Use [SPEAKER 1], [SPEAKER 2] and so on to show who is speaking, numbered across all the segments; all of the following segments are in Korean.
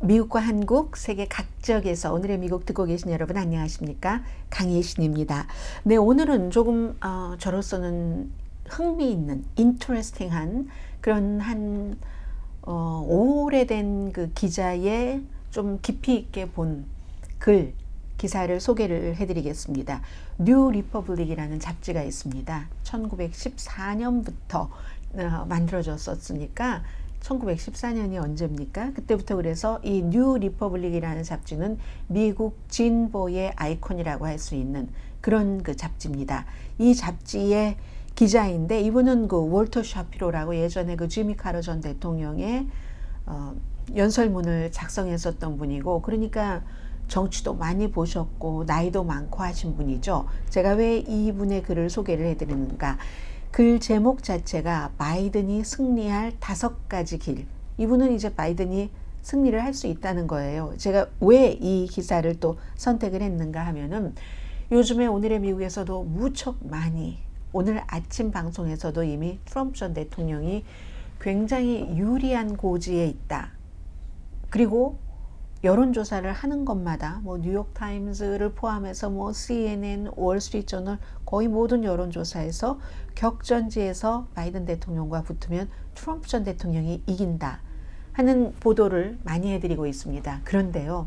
[SPEAKER 1] 미국과 한국, 세계 각지역에서 오늘의 미국 듣고 계신 여러분 안녕하십니까? 강예신입니다. 네, 오늘은 조금 저로서는 흥미있는, 인터레스팅한 그런 오래된 그 기자의 좀 깊이 있게 본 기사를 소개를 해드리겠습니다. 뉴 리퍼블릭이라는 잡지가 있습니다. 1914년부터 만들어졌었으니까 1914년이 언제입니까? 그때부터 그래서 이 뉴 리퍼블릭이라는 잡지는 미국 진보의 아이콘이라고 할 수 있는 그런 그 잡지입니다. 이 잡지의 기자인데 이분은 그 월터 샤피로라고 예전에 그 지미 카터 전 대통령의 연설문을 작성했었던 분이고, 그러니까 정치도 많이 보셨고 나이도 많고 하신 분이죠. 제가 왜 이분의 글을 소개를 해드리는가? 글 제목 자체가 바이든이 승리할 5가지 길. 이분은 이제 바이든이 승리를 할 수 있다는 거예요. 제가 왜 이 기사를 또 선택을 했는가 하면은 요즘에 오늘의 미국에서도 무척 많이, 오늘 아침 방송에서도 이미 트럼프 전 대통령이 굉장히 유리한 고지에 있다. 그리고 여론조사를 하는 것마다 뭐 뉴욕타임즈를 포함해서 뭐 CNN, 월스트리트저널 거의 모든 여론조사에서 격전지에서 바이든 대통령과 붙으면 트럼프 전 대통령이 이긴다 하는 보도를 많이 해드리고 있습니다. 그런데요,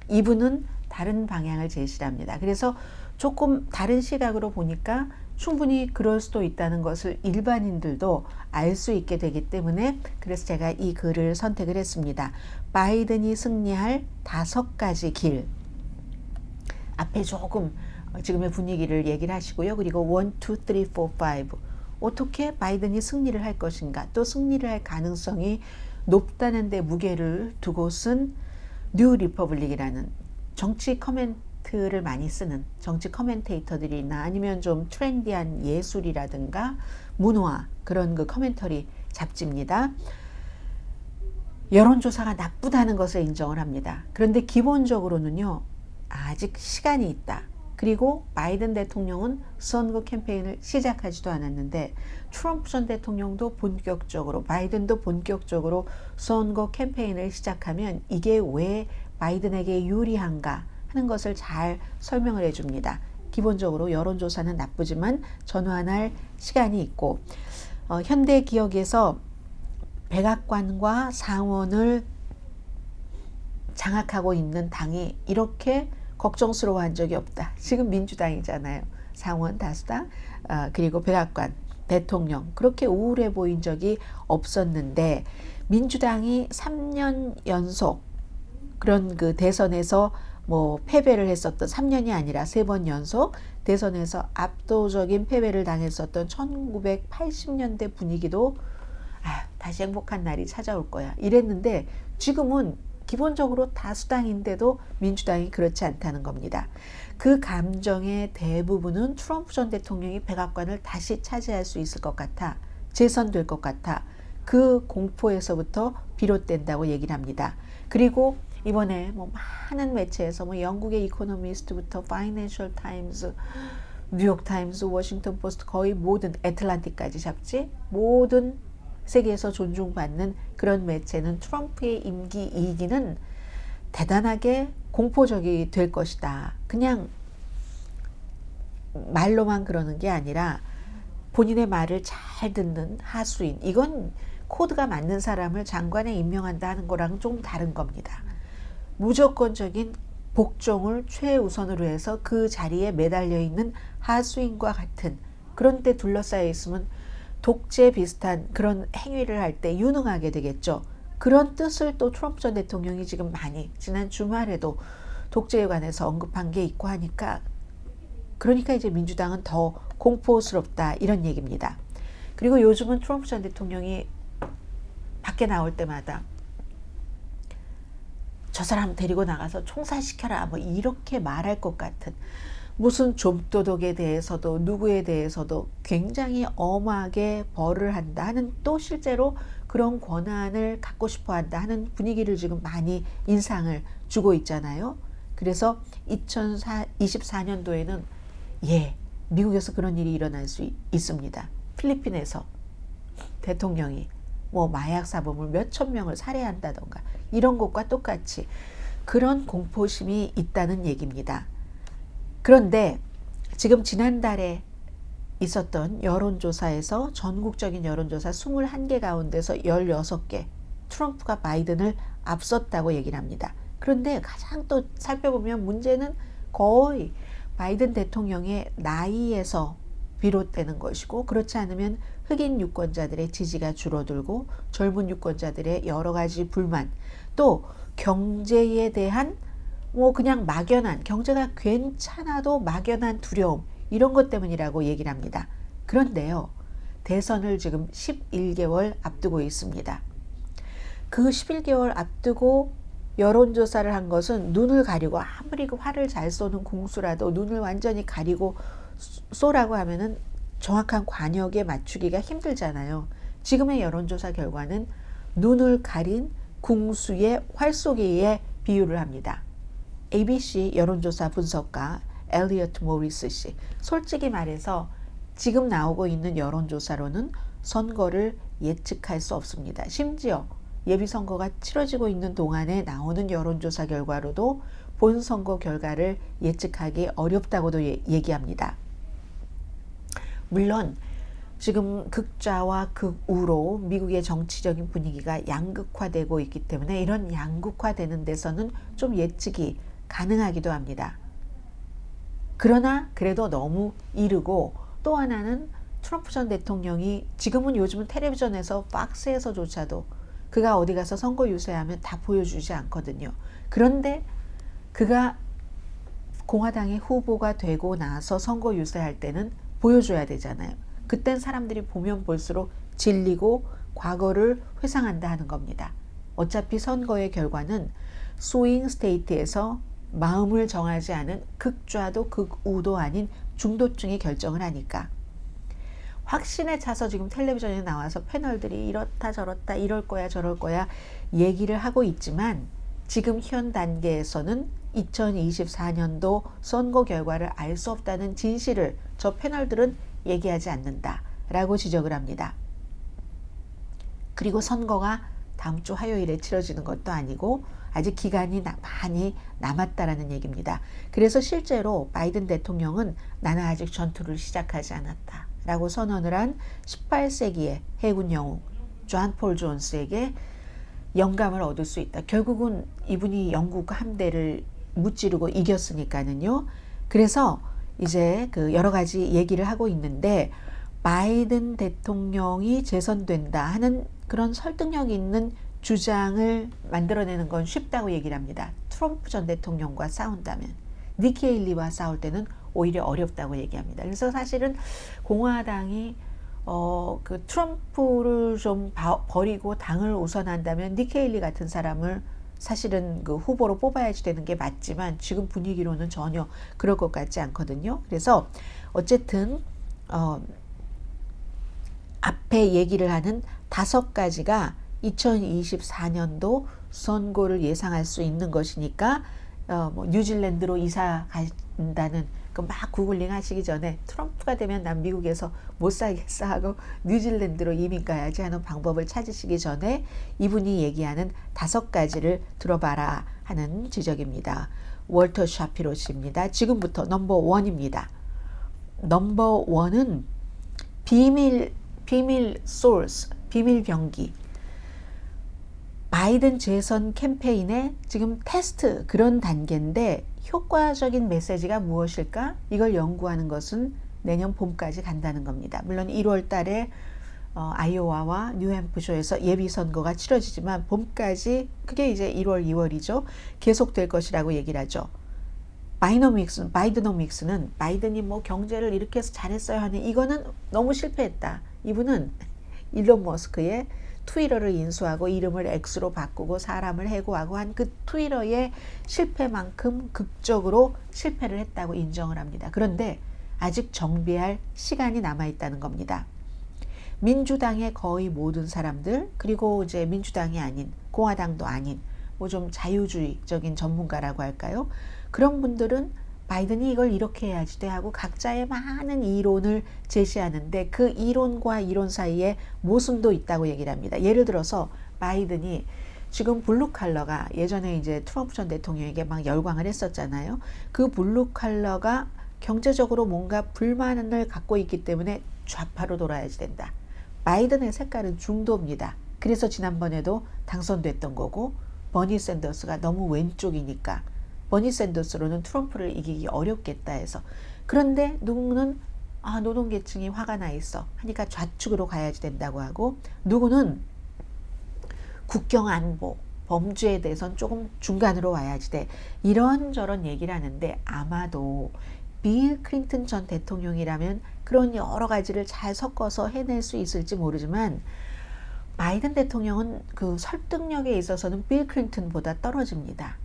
[SPEAKER 1] 이분은 다른 방향을 제시합니다. 그래서 조금 다른 시각으로 보니까 충분히 그럴 수도 있다는 것을 일반인들도 알 수 있게 되기 때문에 그래서 제가 이 글을 선택을 했습니다. 바이든이 승리할 5가지 길. 앞에 조금 지금의 분위기를 얘기를 하시고요. 그리고 1, 2, 3, 4, 5. 어떻게 바이든이 승리를 할 것인가, 또 승리를 할 가능성이 높다는 데 무게를 두고 쓴 뉴 리퍼블릭이라는 정치 커멘트를 많이 쓰는 정치 커멘테이터들이나 아니면 좀 트렌디한 예술이라든가 문화, 그런 그 커멘터리 잡지입니다. 여론조사가 나쁘다는 것을 인정을 합니다. 그런데 기본적으로는요, 아직 시간이 있다. 그리고 바이든 대통령은 선거 캠페인을 시작하지도 않았는데 트럼프 전 대통령도 본격적으로, 바이든도 본격적으로 선거 캠페인을 시작하면 이게 왜 바이든에게 유리한가 하는 것을 잘 설명을 해줍니다. 기본적으로 여론조사는 나쁘지만 전환할 시간이 있고, 현대 기억에서 백악관과 상원을 장악하고 있는 당이 이렇게 걱정스러워한 적이 없다. 지금 민주당이잖아요. 상원 다수당, 그리고 백악관, 대통령, 그렇게 우울해 보인 적이 없었는데 민주당이 3년 연속 그런 그 대선에서 뭐 패배를 했었던, 3년이 아니라 3번 연속 대선에서 압도적인 패배를 당했었던 1980년대 분위기도 다시 행복한 날이 찾아올 거야 이랬는데, 지금은 기본적으로 다수당인데도 민주당이 그렇지 않다는 겁니다. 그 감정의 대부분은 트럼프 전 대통령이 백악관을 다시 차지할 수 있을 것 같아, 재선될 것 같아, 그 공포에서부터 비롯된다고 얘기를 합니다. 그리고 이번에 뭐 많은 매체에서 뭐 영국의 이코노미스트부터 파이낸셜 타임즈, 뉴욕 타임즈, 워싱턴 포스트, 거의 모든, 애틀란틱까지 잡지, 모든 세계에서 존중받는 그런 매체는 트럼프의 임기 2기는 대단하게 공포적이 될 것이다. 그냥 말로만 그러는 게 아니라 본인의 말을 잘 듣는 하수인, 이건 코드가 맞는 사람을 장관에 임명한다 하는 거랑 좀 다른 겁니다. 무조건적인 복종을 최우선으로 해서 그 자리에 매달려 있는 하수인과 같은, 그런 데 둘러싸여 있으면 독재 비슷한 그런 행위를 할 때 유능하게 되겠죠. 그런 뜻을 또 트럼프 전 대통령이 지금 많이 지난 주말에도 독재에 관해서 언급한 게 있고 하니까, 그러니까 이제 민주당은 더 공포스럽다 이런 얘기입니다. 그리고 요즘은 트럼프 전 대통령이 밖에 나올 때마다 저 사람 데리고 나가서 총살시켜라 뭐 이렇게 말할 것 같은, 무슨 좀도덕에 대해서도 누구에 대해서도 굉장히 엄하게 벌을 한다 하는, 또 실제로 그런 권한을 갖고 싶어 한다 하는 분위기를 지금 많이 인상을 주고 있잖아요. 그래서 2024년도에는 미국에서 그런 일이 일어날 수 있습니다. 필리핀에서 대통령이 뭐 마약 사범을 몇천 명을 살해한다던가 이런 것과 똑같이 그런 공포심이 있다는 얘기입니다. 그런데 지금 지난달에 있었던 여론조사에서 전국적인 여론조사 21개 가운데서 16개 트럼프가 바이든을 앞섰다고 얘기를 합니다. 그런데 가장 또 살펴보면 문제는 거의 바이든 대통령의 나이에서 비롯되는 것이고, 그렇지 않으면 흑인 유권자들의 지지가 줄어들고 젊은 유권자들의 여러 가지 불만, 또 경제에 대한 그냥 막연한, 경제가 괜찮아도 막연한 두려움, 이런 것 때문이라고 얘기를 합니다. 그런데요, 대선을 지금 11개월 앞두고 있습니다. 그 11개월 앞두고 여론조사를 한 것은 눈을 가리고, 아무리 그 활을 잘 쏘는 궁수라도 눈을 완전히 가리고 쏘라고 하면은 정확한 관역에 맞추기가 힘들잖아요. 지금의 여론조사 결과는 눈을 가린 궁수의 활쏘기에 비유를 합니다. ABC 여론조사 분석가 엘리어트 모리스 씨, 솔직히 말해서 지금 나오고 있는 여론조사로는 선거를 예측할 수 없습니다. 심지어 예비선거가 치러지고 있는 동안에 나오는 여론조사 결과로도 본선거 결과를 예측하기 어렵다고도 얘기합니다. 물론 지금 극좌와 극우로 미국의 정치적인 분위기가 양극화되고 있기 때문에 이런 양극화되는 데서는 좀 예측이 가능하기도 합니다. 그러나 그래도 너무 이르고, 또 하나는 트럼프 전 대통령이 지금은 요즘은 텔레비전에서 박스에서조차도 그가 어디 가서 선거 유세하면 다 보여주지 않거든요. 그런데 그가 공화당의 후보가 되고 나서 선거 유세할 때는 보여줘야 되잖아요. 그땐 사람들이 보면 볼수록 질리고 과거를 회상한다 하는 겁니다. 어차피 선거의 결과는 스윙 스테이트에서 마음을 정하지 않은 극좌도 극우도 아닌 중도층이 결정을 하니까. 확신에 차서 지금 텔레비전에 나와서 패널들이 이렇다 저렇다 이럴 거야 저럴 거야 얘기를 하고 있지만, 지금 현 단계에서는 2024년도 선거 결과를 알 수 없다는 진실을 저 패널들은 얘기하지 않는다라고 지적을 합니다. 그리고 선거가 다음 주 화요일에 치러지는 것도 아니고 아직 기간이 많이 남았다라는 얘기입니다. 그래서 실제로 바이든 대통령은 나는 아직 전투를 시작하지 않았다라고 선언을 한 18세기의 해군 영웅 존 폴 존스에게 영감을 얻을 수 있다. 결국은 이분이 영국 함대를 무찌르고 이겼으니까는요. 그래서 이제 그 여러 가지 얘기를 하고 있는데, 바이든 대통령이 재선된다 하는 그런 설득력 있는 주장을 만들어내는 건 쉽다고 얘기를 합니다. 트럼프 전 대통령과 싸운다면. 니키 헤일리와 싸울 때는 오히려 어렵다고 얘기합니다. 그래서 사실은 공화당이 그 트럼프를 좀 버리고 당을 우선한다면 니키 헤일리 같은 사람을 사실은 그 후보로 뽑아야지 되는 게 맞지만, 지금 분위기로는 전혀 그럴 것 같지 않거든요. 그래서 어쨌든 앞에 얘기를 하는 5가지가 2024년도 선거를 예상할 수 있는 것이니까, 뉴질랜드로 이사 간다는 그 막 구글링 하시기 전에 트럼프가 되면 난 미국에서 못 살겠어 하고 뉴질랜드로 이민 가야지 하는 방법을 찾으시기 전에 이분이 얘기하는 5가지를 들어봐라 하는 지적입니다. 월터 샤피로 씨입니다. 지금부터 넘버 1입니다. 넘버 1은 비밀 소스, 비밀 병기. 바이든 재선 캠페인의 지금 테스트, 그런 단계인데 효과적인 메시지가 무엇일까? 이걸 연구하는 것은 내년 봄까지 간다는 겁니다. 물론 1월 달에 아이오와와 뉴햄프셔에서 예비선거가 치러지지만 봄까지, 그게 이제 1월, 2월이죠. 계속될 것이라고 얘기를 하죠. 바이드노믹스는 바이든이 뭐 경제를 이렇게 해서 잘했어요 하는, 이거는 너무 실패했다. 이분은 일론 머스크의 트위터를 인수하고 이름을 X로 바꾸고 사람을 해고하고 한 그 트위터의 실패만큼 극적으로 실패를 했다고 인정을 합니다. 그런데 아직 정비할 시간이 남아있다는 겁니다. 민주당의 거의 모든 사람들, 그리고 이제 민주당이 아닌 공화당도 아닌 뭐 좀 자유주의적인 전문가라고 할까요? 그런 분들은 바이든이 이걸 이렇게 해야지 돼 하고 각자의 많은 이론을 제시하는데, 그 이론과 이론 사이에 모순도 있다고 얘기를 합니다. 예를 들어서 바이든이 지금 블루 칼러가 예전에 이제 트럼프 전 대통령에게 막 열광을 했었잖아요. 그 블루 칼러가 경제적으로 뭔가 불만을 갖고 있기 때문에 좌파로 돌아야지 된다. 바이든의 색깔은 중도입니다. 그래서 지난번에도 당선됐던 거고, 버니 샌더스가 너무 왼쪽이니까 버니 샌더스로는 트럼프를 이기기 어렵겠다 해서. 그런데 누구는 노동계층이 화가 나 있어 하니까 좌측으로 가야지 된다고 하고, 누구는 국경 안보, 범죄에 대해서는 조금 중간으로 와야지 돼. 이런저런 얘기를 하는데, 아마도 빌 클린턴 전 대통령이라면 그런 여러 가지를 잘 섞어서 해낼 수 있을지 모르지만, 바이든 대통령은 그 설득력에 있어서는 빌 클린턴보다 떨어집니다.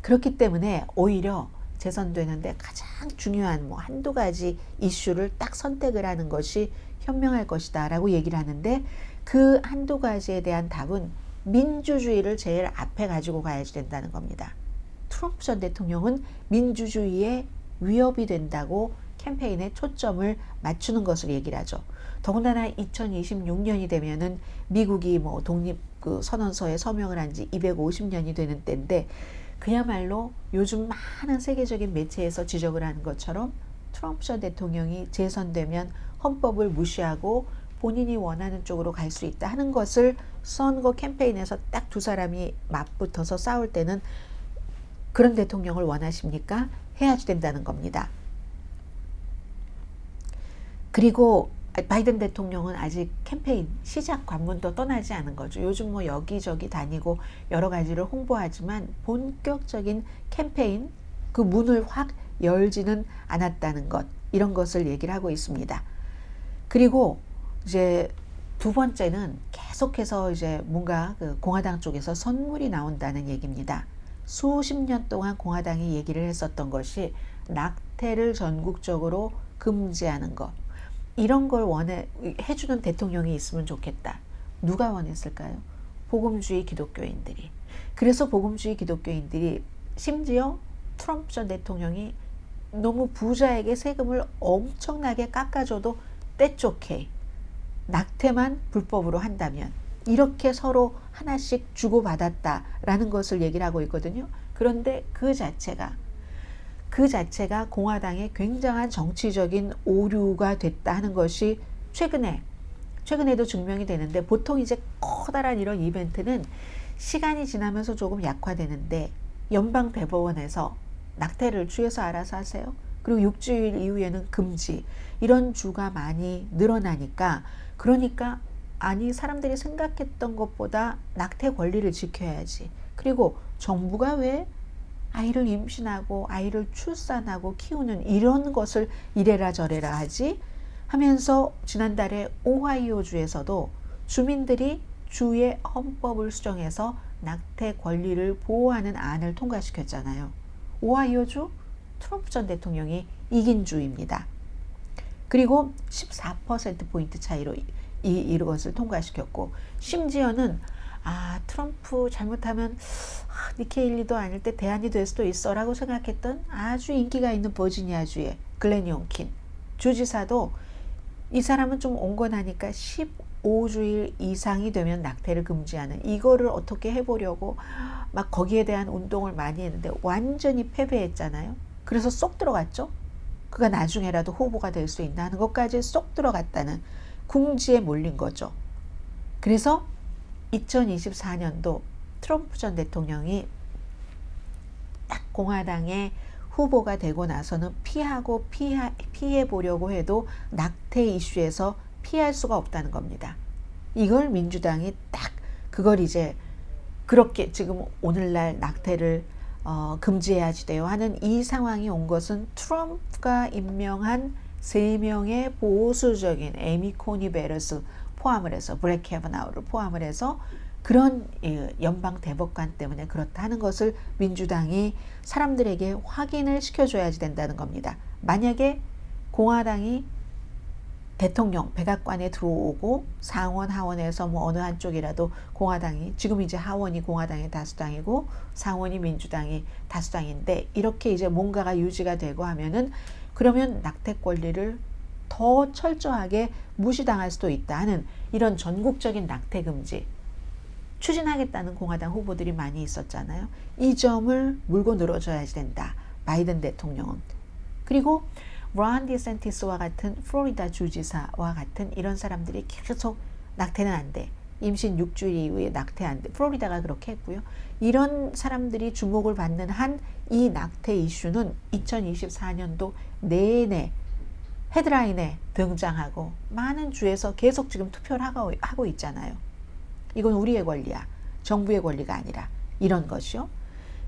[SPEAKER 1] 그렇기 때문에 오히려 재선되는데 가장 중요한 한두 가지 이슈를 딱 선택을 하는 것이 현명할 것이다 라고 얘기를 하는데, 그 한두 가지에 대한 답은 민주주의를 제일 앞에 가지고 가야지 된다는 겁니다. 트럼프 전 대통령은 민주주의에 위협이 된다고 캠페인에 초점을 맞추는 것을 얘기를 하죠. 더군다나 2026년이 되면은 미국이 독립 그 선언서에 서명을 한 지 250년이 되는 때인데, 그야말로 요즘 많은 세계적인 매체에서 지적을 하는 것처럼 트럼프 전 대통령이 재선되면 헌법을 무시하고 본인이 원하는 쪽으로 갈 수 있다 하는 것을 선거 캠페인에서 딱 두 사람이 맞붙어서 싸울 때는, 그런 대통령을 원하십니까? 해야지 된다는 겁니다. 그리고 바이든 대통령은 아직 캠페인 시작 관문도 떠나지 않은 거죠. 요즘 여기저기 다니고 여러 가지를 홍보하지만 본격적인 캠페인 그 문을 확 열지는 않았다는 것, 이런 것을 얘기를 하고 있습니다. 그리고 이제 두 번째는 계속해서 이제 뭔가 그 공화당 쪽에서 선물이 나온다는 얘기입니다. 수십 년 동안 공화당이 얘기를 했었던 것이 낙태를 전국적으로 금지하는 것, 이런 걸 해주는 대통령이 있으면 좋겠다. 누가 원했을까요? 복음주의 기독교인들이. 그래서 복음주의 기독교인들이, 심지어 트럼프 전 대통령이 너무 부자에게 세금을 엄청나게 깎아줘도 that's okay, 낙태만 불법으로 한다면, 이렇게 서로 하나씩 주고받았다라는 것을 얘기를 하고 있거든요. 그런데 그 자체가 공화당의 굉장한 정치적인 오류가 됐다 하는 것이 최근에도 증명이 되는데, 보통 이제 커다란 이런 이벤트는 시간이 지나면서 조금 약화되는데, 연방 대법원에서 낙태를 주에서 알아서 하세요. 그리고 6주일 이후에는 금지, 이런 주가 많이 늘어나니까, 그러니까 사람들이 생각했던 것보다 낙태 권리를 지켜야지. 그리고 정부가 왜 아이를 임신하고 아이를 출산하고 키우는 이런 것을 이래라 저래라 하지 하면서, 지난달에 오하이오주에서도 주민들이 주의 헌법을 수정해서 낙태 권리를 보호하는 안을 통과시켰잖아요. 오하이오주 트럼프 전 대통령이 이긴 주입니다. 그리고 14%포인트 차이로 이것을 통과시켰고, 심지어는 트럼프 잘못하면 니키 헤일리도 아닐 때 대안이 될 수도 있어 라고 생각했던 아주 인기가 있는 버지니아주의 글렌 용킨 주지사도, 이 사람은 좀 온건하니까 15주일 이상이 되면 낙태를 금지하는 이거를 어떻게 해보려고 막 거기에 대한 운동을 많이 했는데 완전히 패배했잖아요. 그래서 쏙 들어갔죠. 그가 나중에라도 후보가 될 수 있나 하는 것까지 쏙 들어갔다는 궁지에 몰린 거죠. 그래서 2024년도 트럼프 전 대통령이 딱 공화당의 후보가 되고 나서는 피해 보려고 해도 낙태 이슈에서 피할 수가 없다는 겁니다. 이걸 민주당이 딱 그걸 이제 그렇게 지금 오늘날 낙태를 금지해야지 돼요 하는 이 상황이 온 것은 트럼프가 임명한 3명의 보수적인 에미 코니 베르스 포함을 해서, 브렛 캐버나우를 포함을 해서 그런 연방 대법관 때문에 그렇다 하는 것을 민주당이 사람들에게 확인을 시켜줘야지 된다는 겁니다. 만약에 공화당이 대통령 백악관에 들어오고 상원 하원에서 어느 한쪽이라도 공화당이, 지금 이제 하원이 공화당의 다수당이고 상원이 민주당이 다수당인데, 이렇게 이제 뭔가가 유지가 되고 하면은, 그러면 낙태 권리를 더 철저하게 무시당할 수도 있다 하는 이런 전국적인 낙태 금지, 추진하겠다는 공화당 후보들이 많이 있었잖아요. 이 점을 물고 늘어져야 된다. 바이든 대통령은. 그리고 론 디센티스와 같은 플로리다 주지사와 같은 이런 사람들이 계속 낙태는 안 돼. 임신 6주일 이후에 낙태 안 돼. 플로리다가 그렇게 했고요. 이런 사람들이 주목을 받는 한 이 낙태 이슈는 2024년도 내내 헤드라인에 등장하고 많은 주에서 계속 지금 투표를 하고 있잖아요. 이건 우리의 권리야. 정부의 권리가 아니라 이런 것이요.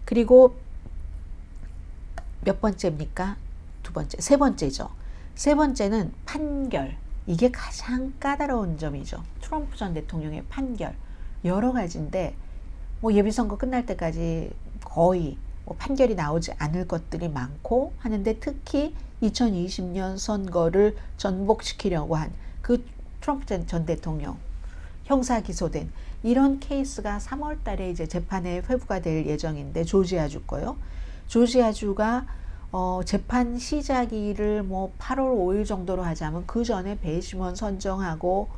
[SPEAKER 1] 그리고 몇 번째입니까? 두 번째, 세 번째죠. 세 번째는 판결. 이게 가장 까다로운 점이죠. 트럼프 전 대통령의 판결. 여러 가지인데 뭐 예비선거 끝날 때까지 거의 뭐 판결이 나오지 않을 것들이 많고 하는데 특히 2020년 선거를 전복시키려고 한 그 트럼프 전 대통령 형사 기소된 이런 케이스가 3월 달에 이제 재판에 회부가 될 예정인데 조지아주 거요. 조지아주가 재판 시작일을 뭐 8월 5일 정도로 하자면 그 전에 배심원 선정하고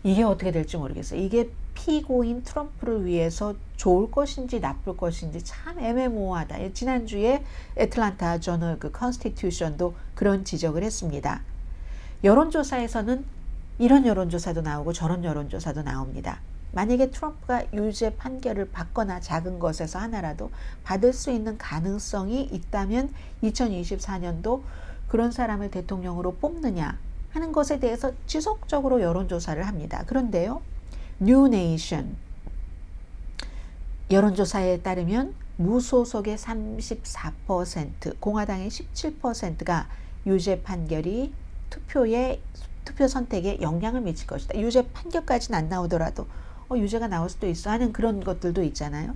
[SPEAKER 1] 이게 어떻게 될지 모르겠어요. 이게 피고인 트럼프를 위해서 좋을 것인지 나쁠 것인지 참 애매모호하다. 지난주에 애틀란타 저널 그 컨스티튜션도 그런 지적을 했습니다. 여론조사에서는 이런 여론조사도 나오고 저런 여론조사도 나옵니다. 만약에 트럼프가 유죄 판결을 받거나 작은 것에서 하나라도 받을 수 있는 가능성이 있다면 2024년도 그런 사람을 대통령으로 뽑느냐 하는 것에 대해서 지속적으로 여론조사를 합니다. 그런데요, 뉴네이션 여론조사에 따르면 무소속의 34%, 공화당의 17%가 유죄 판결이 투표 선택에 영향을 미칠 것이다. 유죄 판결까지는 안 나오더라도 유죄가 나올 수도 있어 하는 그런 것들도 있잖아요.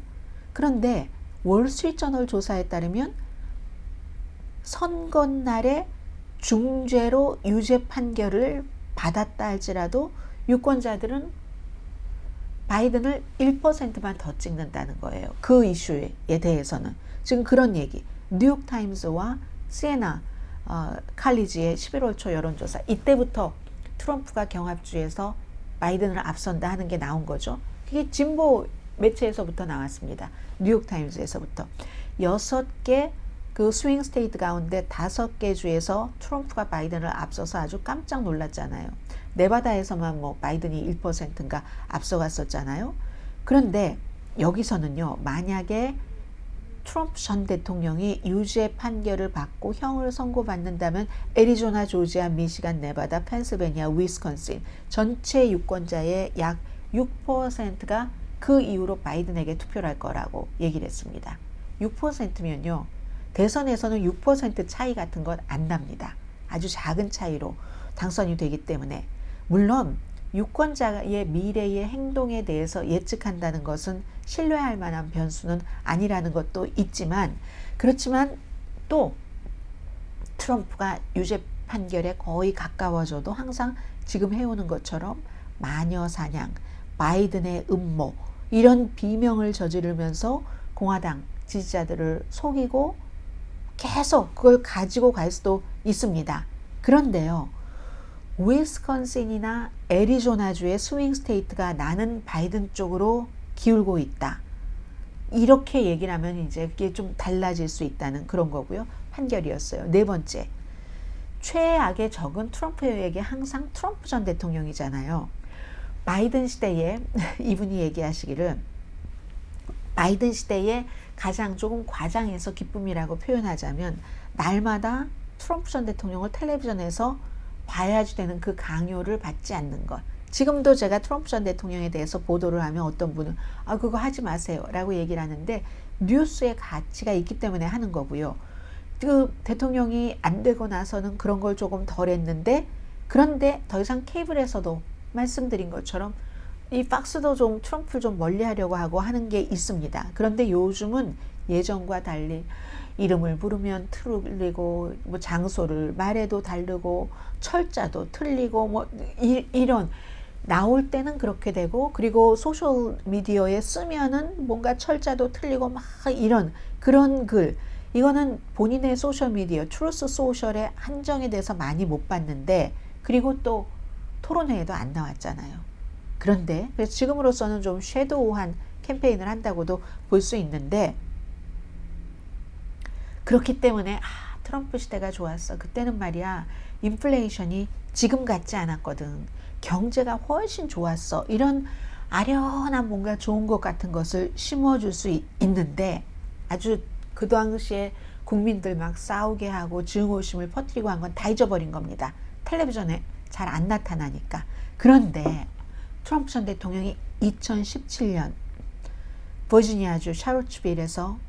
[SPEAKER 1] 그런데 월스트리트저널 조사에 따르면 선거날에 중죄로 유죄 판결을 받았다 할지라도 유권자들은 바이든을 1%만 더 찍는다는 거예요. 그 이슈에 대해서는. 지금 그런 얘기. 뉴욕타임스와 시에나 칼리지의 11월 초 여론조사. 이때부터 트럼프가 경합주에서 바이든을 앞선다 하는 게 나온 거죠. 그게 진보 매체에서부터 나왔습니다. 뉴욕타임스에서부터. 6개 그 스윙 스테이트 가운데 5개 주에서 트럼프가 바이든을 앞서서 아주 깜짝 놀랐잖아요. 네바다에서만 뭐 바이든이 1%인가 앞서갔었잖아요. 그런데 여기서는요, 만약에 트럼프 전 대통령이 유죄 판결을 받고 형을 선고받는다면 애리조나, 조지아, 미시간, 네바다, 펜실베니아, 위스콘신 전체 유권자의 약 6%가 그 이후로 바이든에게 투표를 할 거라고 얘기를 했습니다. 6%면요. 대선에서는 6% 차이 같은 건 안 납니다. 아주 작은 차이로 당선이 되기 때문에. 물론 유권자의 미래의 행동에 대해서 예측한다는 것은 신뢰할 만한 변수는 아니라는 것도 있지만, 그렇지만 또 트럼프가 유죄 판결에 거의 가까워져도 항상 지금 해오는 것처럼 마녀 사냥, 바이든의 음모 이런 비명을 저지르면서 공화당 지지자들을 속이고 계속 그걸 가지고 갈 수도 있습니다. 그런데요, 위스콘신이나 애리조나주의 스윙 스테이트가 나는 바이든 쪽으로 기울고 있다. 이렇게 얘기를 하면 이제 그게 좀 달라질 수 있다는 그런 거고요. 판결이었어요. 네 번째, 최악의 적은 트럼프에게 항상 트럼프 전 대통령이잖아요. 바이든 시대에 이분이 얘기하시기를 바이든 시대에 가장 조금 과장해서 기쁨이라고 표현하자면 날마다 트럼프 전 대통령을 텔레비전에서 봐야지 되는 그 강요를 받지 않는 것. 지금도 제가 트럼프 전 대통령에 대해서 보도를 하면 어떤 분은 그거 하지 마세요 라고 얘기를 하는데 뉴스의 가치가 있기 때문에 하는 거고요. 그 대통령이 안 되고 나서는 그런 걸 조금 덜 했는데, 그런데 더 이상 케이블에서도 말씀드린 것처럼 이 박스도 좀 트럼프를 좀 멀리 하려고 하고 하는 게 있습니다. 그런데 요즘은 예전과 달리 이름을 부르면 틀리고 뭐 장소를 말해도 다르고 철자도 틀리고 뭐 이런 나올 때는 그렇게 되고, 그리고 소셜 미디어에 쓰면은 뭔가 철자도 틀리고 막 이런 그런 글, 이거는 본인의 소셜 미디어 트루스 소셜에 한정이 돼서 많이 못 봤는데, 그리고 또 토론회에도 안 나왔잖아요. 그런데 그래서 지금으로서는 좀 섀도우한 캠페인을 한다고도 볼 수 있는데, 그렇기 때문에 트럼프 시대가 좋았어. 그때는 말이야 인플레이션이 지금 같지 않았거든. 경제가 훨씬 좋았어. 이런 아련한 뭔가 좋은 것 같은 것을 심어줄 수 있는데, 아주 그 당시에 국민들 막 싸우게 하고 증오심을 퍼뜨리고 한 건 다 잊어버린 겁니다. 텔레비전에 잘 안 나타나니까. 그런데 트럼프 전 대통령이 2017년 버지니아주 샤롯츠빌에서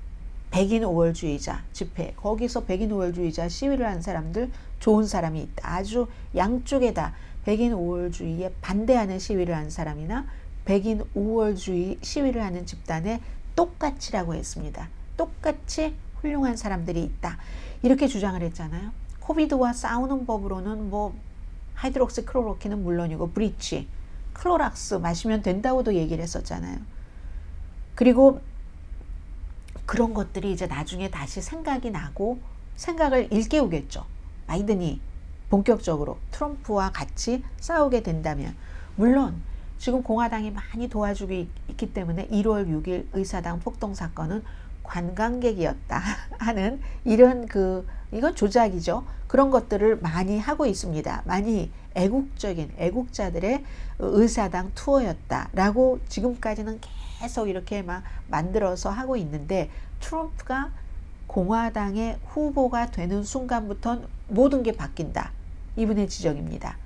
[SPEAKER 1] 백인 우월주의자 집회, 거기서 백인 우월주의자 시위를 한 사람들, 좋은 사람이 있다. 아주 양쪽에다 백인 우월주의에 반대하는 시위를 한 사람이나 백인 우월주의 시위를 하는 집단에 똑같이라고 했습니다. 똑같이 훌륭한 사람들이 있다. 이렇게 주장을 했잖아요. 코비드와 싸우는 법으로는 뭐 하이드록시 클로로킨은 물론이고 브리치, 클로락스 마시면 된다고도 얘기를 했었잖아요. 그리고 그런 것들이 이제 나중에 다시 생각이 나고 생각을 일깨우겠죠. 바이든이 본격적으로 트럼프와 같이 싸우게 된다면. 물론 지금 공화당이 많이 도와주고 있기 때문에 1월 6일 의사당 폭동 사건은 관광객이었다 하는 이런 이건 조작이죠. 그런 것들을 많이 하고 있습니다. 많이 애국적인 애국자들의 의사당 투어였다라고 지금까지는 계속 이렇게 막 만들어서 하고 있는데, 트럼프가 공화당의 후보가 되는 순간부터 모든 게 바뀐다. 이분의 지적입니다.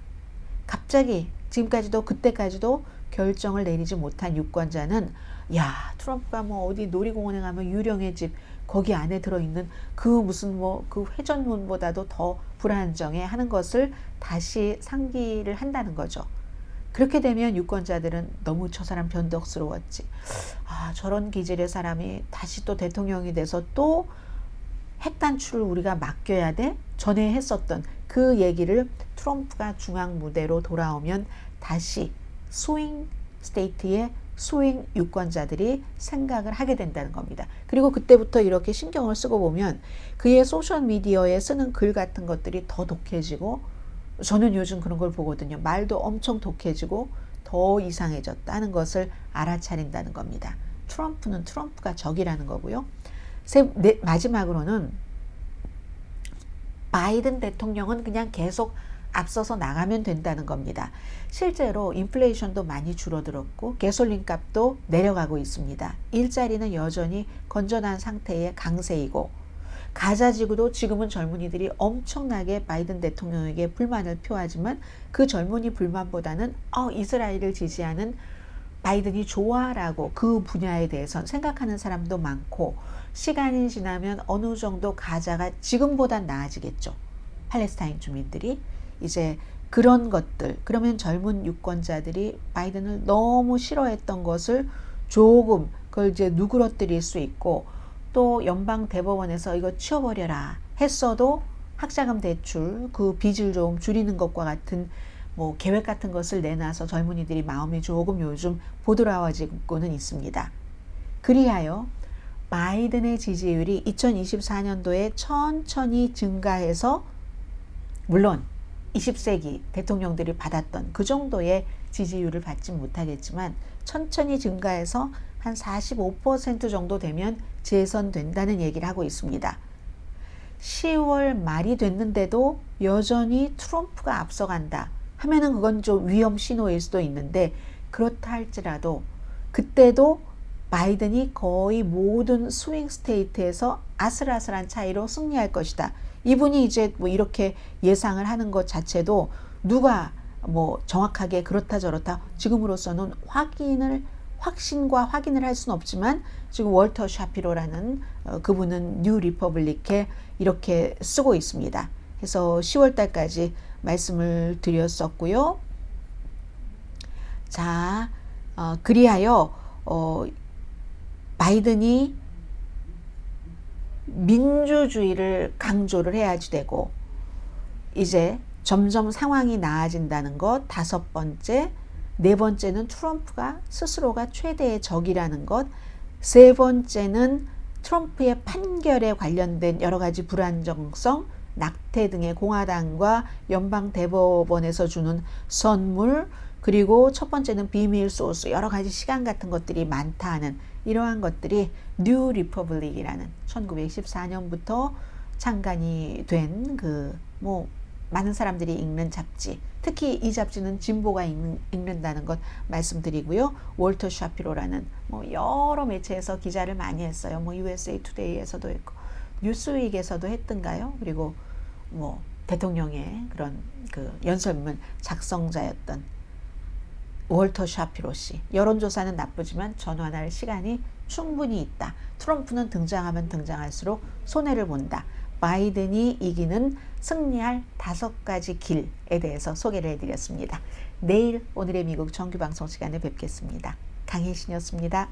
[SPEAKER 1] 갑자기 지금까지도 그때까지도 결정을 내리지 못한 유권자는 야, 트럼프가 뭐 어디 놀이공원에 가면 유령의 집 거기 안에 들어있는 그 무슨 뭐 그 회전문보다도 더 불안정해 하는 것을 다시 상기를 한다는 거죠. 그렇게 되면 유권자들은 너무 저 사람 변덕스러웠지. 저런 기질의 사람이 다시 또 대통령이 돼서 또 핵단추를 우리가 맡겨야 돼? 전에 했었던 그 얘기를 트럼프가 중앙 무대로 돌아오면 다시 스윙 스테이트의 스윙 유권자들이 생각을 하게 된다는 겁니다. 그리고 그때부터 이렇게 신경을 쓰고 보면 그의 소셜미디어에 쓰는 글 같은 것들이 더 독해지고, 저는 요즘 그런 걸 보거든요. 말도 엄청 독해지고 더 이상해졌다는 것을 알아차린다는 겁니다. 트럼프는 트럼프가 적이라는 거고요. 마지막으로는 바이든 대통령은 그냥 계속 앞서서 나가면 된다는 겁니다. 실제로 인플레이션도 많이 줄어들었고 가솔린 값도 내려가고 있습니다. 일자리는 여전히 건전한 상태의 강세이고, 가자지구도 지금은 젊은이들이 엄청나게 바이든 대통령에게 불만을 표하지만 그 젊은이 불만보다는 이스라엘을 지지하는 바이든이 좋아라고 그 분야에 대해서 생각하는 사람도 많고, 시간이 지나면 어느 정도 가자가 지금보단 나아지겠죠. 팔레스타인 주민들이 이제 그런 것들, 그러면 젊은 유권자들이 바이든을 너무 싫어했던 것을 조금 그걸 이제 누그러뜨릴 수 있고, 또 연방 대법원에서 이거 치워버려라 했어도 학자금 대출 그 빚을 좀 줄이는 것과 같은 뭐 계획 같은 것을 내놔서 젊은이들이 마음이 조금 요즘 보드라워지고는 있습니다. 그리하여 바이든의 지지율이 2024년도에 천천히 증가해서, 물론 20세기 대통령들이 받았던 그 정도의 지지율을 받지 못하겠지만 천천히 증가해서 한 45% 정도 되면 재선된다는 얘기를 하고 있습니다. 10월 말이 됐는데도 여전히 트럼프가 앞서간다 하면은 그건 좀 위험 신호일 수도 있는데, 그렇다 할지라도 그때도 바이든이 거의 모든 스윙 스테이트에서 아슬아슬한 차이로 승리할 것이다. 이분이 이제 뭐 이렇게 예상을 하는 것 자체도 누가 뭐 정확하게 그렇다 저렇다 지금으로서는 확신과 확인을 할 수는 없지만, 지금 월터 샤피로라는 그분은 뉴 리퍼블릭에 이렇게 쓰고 있습니다. 그래서 10월 달까지 말씀을 드렸었고요. 자, 그리하여 바이든이 민주주의를 강조를 해야지 되고, 이제 점점 상황이 나아진다는 것, 5번째, 4번째는 트럼프가 스스로가 최대의 적이라는 것, 3번째는 트럼프의 판결에 관련된 여러 가지 불안정성, 낙태 등의 공화당과 연방 대법원에서 주는 선물, 그리고 첫 번째는 비밀 소스, 여러 가지 시간 같은 것들이 많다 하는 이러한 것들이 뉴 리퍼블릭이라는 1914년부터 창간이 된 많은 사람들이 읽는 잡지, 특히 이 잡지는 진보가 읽는다는 것 말씀드리고요. 월터 샤피로라는 여러 매체에서 기자를 많이 했어요. USA 투데이에서도 했고 뉴스윅에서도 했던가요. 그리고 대통령의 그런 연설문 작성자였던 월터 샤피로 씨. 여론조사는 나쁘지만 전환할 시간이 충분히 있다. 트럼프는 등장하면 등장할수록 손해를 본다. 바이든이 이기는 승리할 5가지 길에 대해서 소개를 해드렸습니다. 내일 오늘의 미국 정규방송 시간에 뵙겠습니다. 강혜신이었습니다.